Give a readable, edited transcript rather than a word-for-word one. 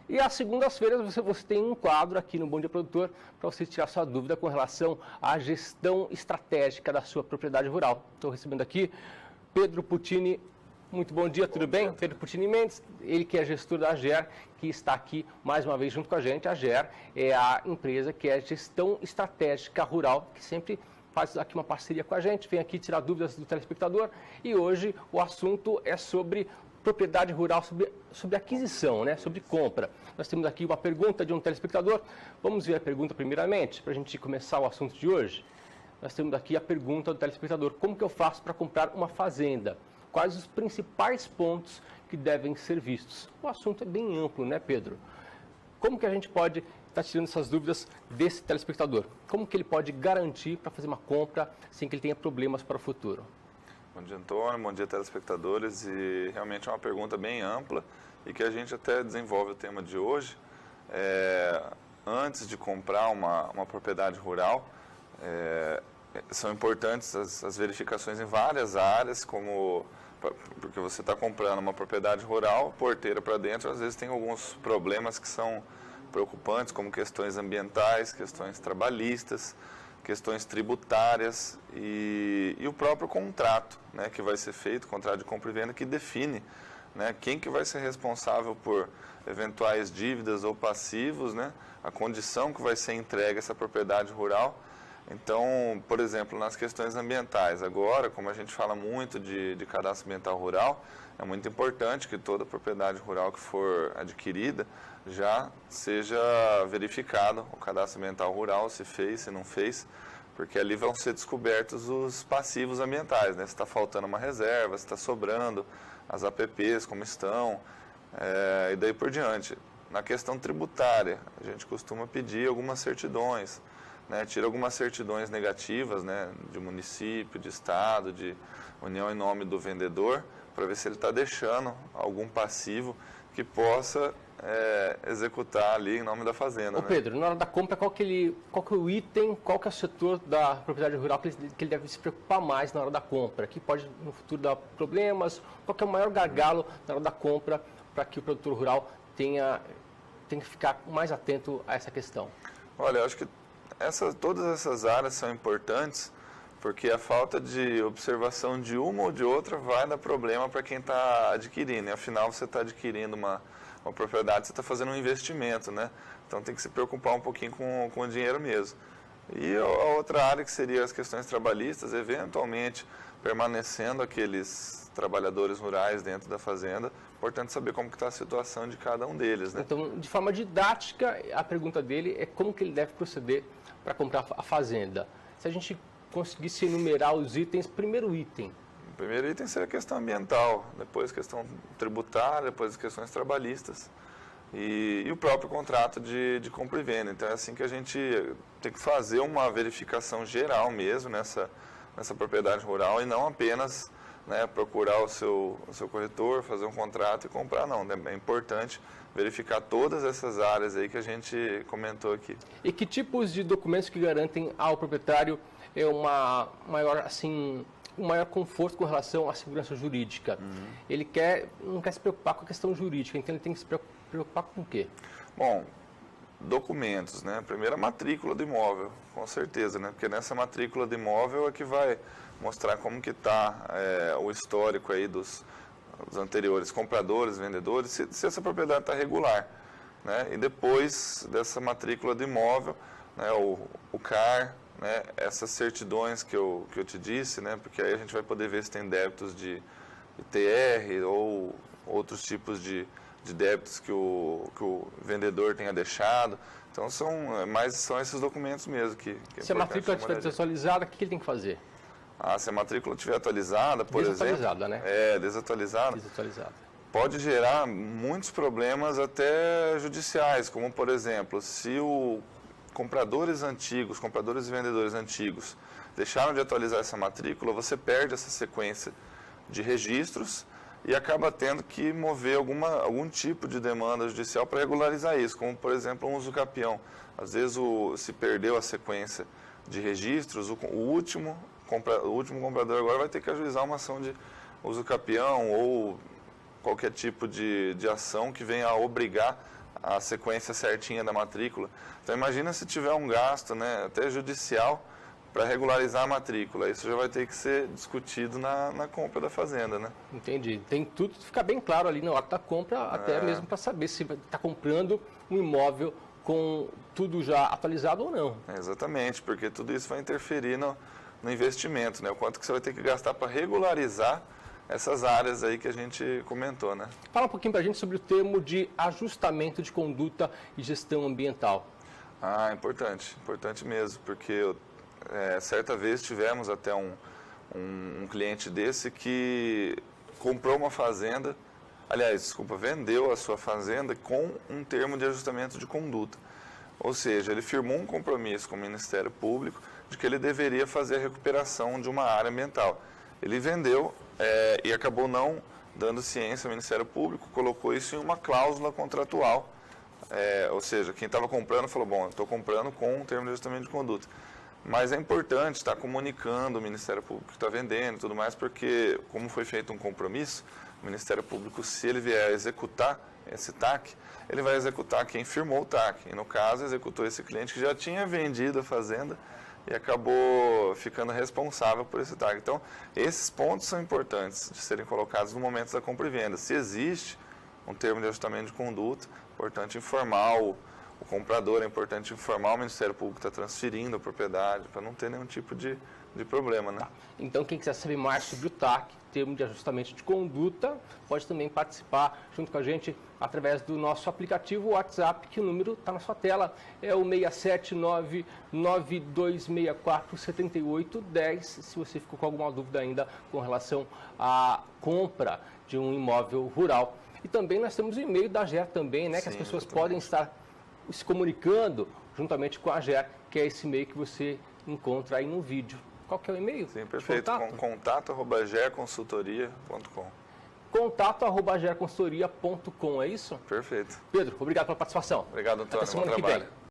E às segundas-feiras você tem um quadro aqui no Bom Dia Produtor para você tirar sua dúvida com relação à gestão estratégica da sua propriedade rural. Estou recebendo aqui Pedro Puccini. Muito bom dia, tudo bem? Pedro Puccini Mendes, ele que é gestor da AGER, que está aqui mais uma vez junto com a gente. A AGER é a empresa que é gestão estratégica rural, que sempre faz aqui uma parceria com a gente, vem aqui tirar dúvidas do telespectador. E hoje o assunto é sobre propriedade rural, sobre aquisição, né? Sobre compra. Nós temos aqui uma pergunta de um telespectador. Vamos ver a pergunta primeiramente, para a gente começar o assunto de hoje. Nós temos aqui a pergunta do telespectador. Como que eu faço para comprar uma fazenda? Quais os principais pontos que devem ser vistos? O assunto é bem amplo, né, Pedro? Como que a gente pode estar tirando essas dúvidas desse telespectador? Como que ele pode garantir para fazer uma compra sem que ele tenha problemas para o futuro? Bom dia, Antônio. Bom dia, telespectadores. E realmente é uma pergunta bem ampla e que a gente até desenvolve o tema de hoje. Antes de comprar uma propriedade rural, são importantes as verificações em várias áreas, porque você está comprando uma propriedade rural, porteira para dentro, às vezes tem alguns problemas que são preocupantes, como questões ambientais, questões trabalhistas, questões tributárias e o próprio contrato, né, que vai ser feito, contrato de compra e venda, que define, né, quem que vai ser responsável por eventuais dívidas ou passivos, né, a condição que vai ser entregue essa propriedade rural. Então, por exemplo, nas questões ambientais, agora, como a gente fala muito de cadastro ambiental rural, é muito importante que toda propriedade rural que for adquirida já seja verificado o cadastro ambiental rural, se fez, se não fez, porque ali vão ser descobertos os passivos ambientais, né? Se está faltando uma reserva, se está sobrando, as APPs como estão, e daí por diante. Na questão tributária, a gente costuma pedir algumas certidões, né? Tira algumas certidões negativas, né? De município, de estado, de união em nome do vendedor, para ver se ele está deixando algum passivo que possa executar ali em nome da fazenda. Ô Pedro, na hora da compra, qual que é o item, qual que é o setor da propriedade rural que ele deve se preocupar mais na hora da compra? Que pode no futuro dar problemas? Qual que é o maior gargalo na hora da compra para que o produtor rural tenha que ficar mais atento a essa questão? Olha, eu acho que todas essas áreas são importantes, porque a falta de observação de uma ou de outra vai dar problema para quem está adquirindo. E, afinal, você está adquirindo uma propriedade, você está fazendo um investimento, né? Então tem que se preocupar um pouquinho com o dinheiro mesmo. E a outra área que seria as questões trabalhistas, eventualmente permanecendo aqueles trabalhadores rurais dentro da fazenda, importante saber como que está a situação de cada um deles, né? Então, de forma didática, a pergunta dele é como que ele deve proceder para comprar a fazenda. Se a gente conseguisse enumerar os itens, primeiro item. O primeiro item seria a questão ambiental, depois a questão tributária, depois as questões trabalhistas e o próprio contrato de compra e venda. Então é assim que a gente tem que fazer uma verificação geral mesmo nessa propriedade rural e não apenas, né, procurar o seu corretor, fazer um contrato e comprar, não. É importante verificar todas essas áreas aí que a gente comentou aqui. E que tipos de documentos que garantem ao proprietário um maior conforto com relação à segurança jurídica? Ele não quer se preocupar com a questão jurídica, então ele tem que se preocupar com o quê? Bom, documentos, né? Primeiro a matrícula do imóvel, com certeza, né? Porque nessa matrícula do imóvel é que vai mostrar como que está o histórico aí dos anteriores compradores, vendedores, se essa propriedade está regular, né? E depois dessa matrícula do imóvel, né, o CAR, né, essas certidões que eu te disse, né, porque aí a gente vai poder ver se tem débitos de TR ou outros tipos de débitos que o vendedor tenha deixado. Então são esses documentos mesmo que se a matrícula estiver desatualizada, o que ele tem que fazer? Se a matrícula estiver atualizada, por exemplo... Desatualizada, né? Desatualizada. Desatualizada. Pode gerar muitos problemas até judiciais, como, por exemplo, se compradores e vendedores antigos deixaram de atualizar essa matrícula, você perde essa sequência de registros e acaba tendo que mover algum tipo de demanda judicial para regularizar isso, como, por exemplo, um usucapião. Às vezes, se perdeu a sequência de registros, o último comprador agora vai ter que ajuizar uma ação de usucapião ou qualquer tipo de ação que venha a obrigar a sequência certinha da matrícula. Então imagina se tiver um gasto, né, até judicial, para regularizar a matrícula. Isso já vai ter que ser discutido na compra da fazenda, né? Entendi. Tem tudo que ficar bem claro ali na hora da compra, até mesmo para saber se está comprando um imóvel com tudo já atualizado ou não. Exatamente, porque tudo isso vai interferir no investimento, né? O quanto que você vai ter que gastar para regularizar essas áreas aí que a gente comentou, né? Fala um pouquinho para a gente sobre o termo de ajustamento de conduta e gestão ambiental. Importante mesmo, porque certa vez tivemos até um cliente desse que comprou uma fazenda, vendeu a sua fazenda com um termo de ajustamento de conduta. Ou seja, ele firmou um compromisso com o Ministério Público de que ele deveria fazer a recuperação de uma área ambiental. Ele vendeu e acabou não dando ciência ao Ministério Público, colocou isso em uma cláusula contratual. Ou seja, quem estava comprando falou, bom, eu estou comprando com um termo de ajustamento de conduta. Mas é importante estar comunicando o Ministério Público que está vendendo e tudo mais, porque como foi feito um compromisso, o Ministério Público, se ele vier a executar esse TAC, ele vai executar quem firmou o TAC. E no caso, executou esse cliente que já tinha vendido a fazenda e acabou ficando responsável por esse TAC. Então, esses pontos são importantes de serem colocados no momento da compra e venda. Se existe um termo de ajustamento de conduta, é importante informar o comprador, é importante informar o Ministério Público que está transferindo a propriedade, para não ter nenhum tipo de problema, né? Então, quem quiser saber mais sobre o TAC, termo de ajustamento de conduta, pode também participar junto com a gente através do nosso aplicativo WhatsApp, que o número está na sua tela, é o 67992647810, se você ficou com alguma dúvida ainda com relação à compra de um imóvel rural. E também nós temos o e-mail da GER também, né, que as pessoas podem estar se comunicando juntamente com a GER, que é esse e-mail que você encontra aí no vídeo. Qual que é o e-mail? Sim, perfeito. Contato@gerconsultoria.com. Contato@gerconsultoria.com, é isso? Perfeito. Pedro, obrigado pela participação. Obrigado, Antônio. Até semana Bom que trabalho. vem.